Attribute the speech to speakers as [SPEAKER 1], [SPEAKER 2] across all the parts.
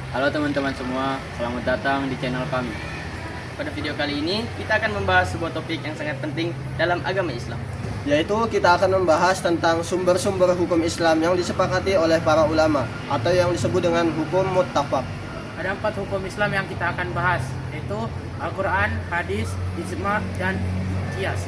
[SPEAKER 1] Halo teman-teman semua, selamat datang di channel kami. Pada video kali ini, kita akan membahas sebuah topik yang sangat penting dalam agama Islam.
[SPEAKER 2] Yaitu kita akan membahas tentang sumber-sumber hukum Islam yang disepakati oleh para ulama atau yang disebut dengan hukum muttafaq.
[SPEAKER 3] Ada 4 hukum Islam yang kita akan bahas, yaitu Al-Quran, hadis, ijma, dan qiyas.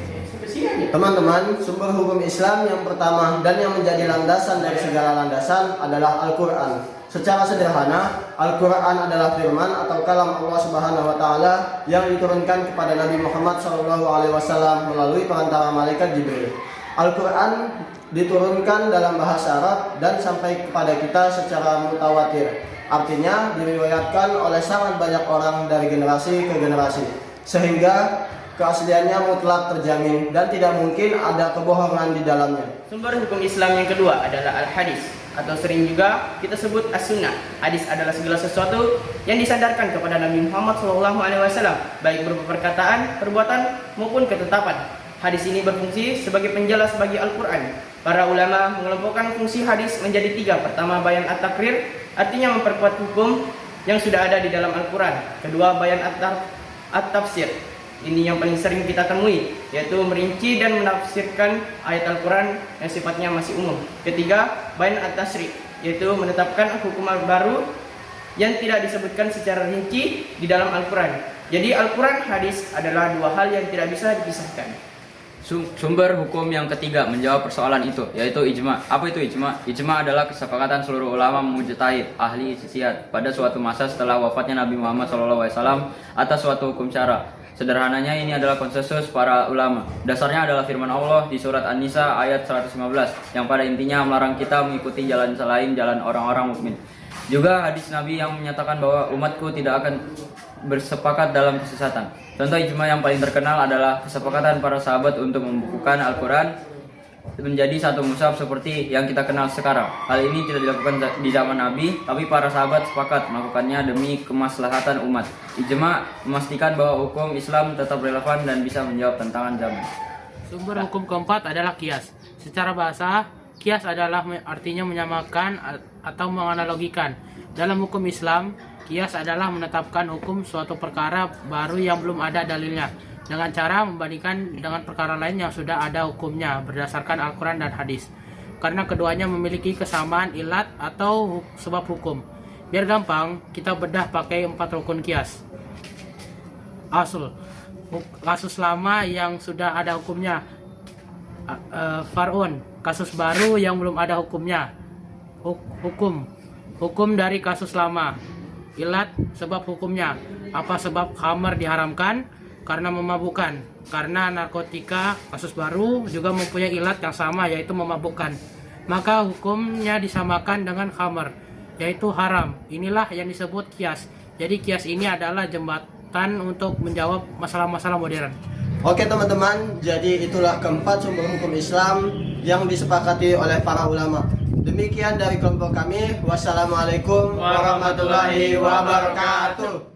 [SPEAKER 2] Teman-teman, sumber hukum Islam yang pertama dan yang menjadi landasan dari segala landasan adalah Al-Quran. Secara sederhana, Al-Quran adalah firman atau kalam Allah Subhanahu wa Ta'ala yang diturunkan kepada Nabi Muhammad SAW melalui perantara malaikat Jibril. Al-Quran diturunkan dalam bahasa Arab dan sampai kepada kita secara mutawatir. Artinya diriwayatkan oleh sangat banyak orang dari generasi ke generasi, sehingga keasliannya mutlak terjamin dan tidak mungkin ada kebohongan di dalamnya.
[SPEAKER 1] Sumber hukum Islam yang kedua adalah Al-Hadis, atau sering juga kita sebut As-Sunnah. Hadis adalah segala sesuatu yang disandarkan kepada Nabi Muhammad SAW, baik berupa perkataan, perbuatan, maupun ketetapan. Hadis ini berfungsi sebagai penjelas bagi Al-Quran. Para ulama mengelompokkan fungsi hadis menjadi 3. Pertama, bayan at-takrir, artinya memperkuat hukum yang sudah ada di dalam Al-Quran. Kedua, bayan at-tafsir, ini yang paling sering kita temui, yaitu merinci dan menafsirkan ayat Al-Quran yang sifatnya masih umum. Ketiga, bayan at-tasri', yaitu menetapkan hukum baru yang tidak disebutkan secara rinci di dalam Al-Quran. Jadi Al-Quran, hadis adalah 2 hal yang tidak bisa dipisahkan.
[SPEAKER 4] Sumber hukum yang ketiga menjawab persoalan itu, yaitu ijma. Apa itu ijma? Ijma adalah kesepakatan seluruh ulama mujtahid, ahli ijtihad pada suatu masa setelah wafatnya Nabi Muhammad SAW atas suatu hukum syara. Sederhananya ini adalah konsensus para ulama. Dasarnya adalah firman Allah di surat An-Nisa ayat 115 yang pada intinya melarang kita mengikuti jalan selain jalan orang-orang mukmin. Juga hadis Nabi yang menyatakan bahwa umatku tidak akan bersepakat dalam kesesatan. Contoh ijma yang paling terkenal adalah kesepakatan para sahabat untuk membukukan Al-Quran menjadi satu mushaf seperti yang kita kenal sekarang. Hal ini tidak dilakukan di zaman Nabi, tapi para sahabat sepakat melakukannya demi kemaslahatan umat. Ijma memastikan bahwa hukum Islam tetap relevan dan bisa menjawab tantangan zaman.
[SPEAKER 3] Sumber hukum keempat adalah qiyas. Secara bahasa, qiyas adalah artinya menyamakan atau menganalogikan. Dalam hukum Islam, qiyas adalah menetapkan hukum suatu perkara baru yang belum ada dalilnya dengan cara membandingkan dengan perkara lain yang sudah ada hukumnya berdasarkan Al-Quran dan hadis. Karena keduanya memiliki kesamaan ilat atau sebab hukum. Biar gampang, kita bedah pakai 4 rukun qiyas. Asal, kasus lama yang sudah ada hukumnya. Far'un, kasus baru yang belum ada hukumnya. Hukum dari kasus lama. Ilat, sebab hukumnya. Apa sebab khamar diharamkan? Karena memabukkan. Karena narkotika, kasus baru juga mempunyai ilat yang sama, yaitu memabukkan. Maka hukumnya disamakan dengan khamar, yaitu haram. Inilah yang disebut qiyas. Jadi qiyas ini adalah jembatan untuk menjawab masalah-masalah modern.
[SPEAKER 2] Oke teman-teman, jadi itulah keempat sumber hukum Islam yang disepakati oleh para ulama. Demikian dari kelompok kami. Wassalamualaikum warahmatullahi wabarakatuh.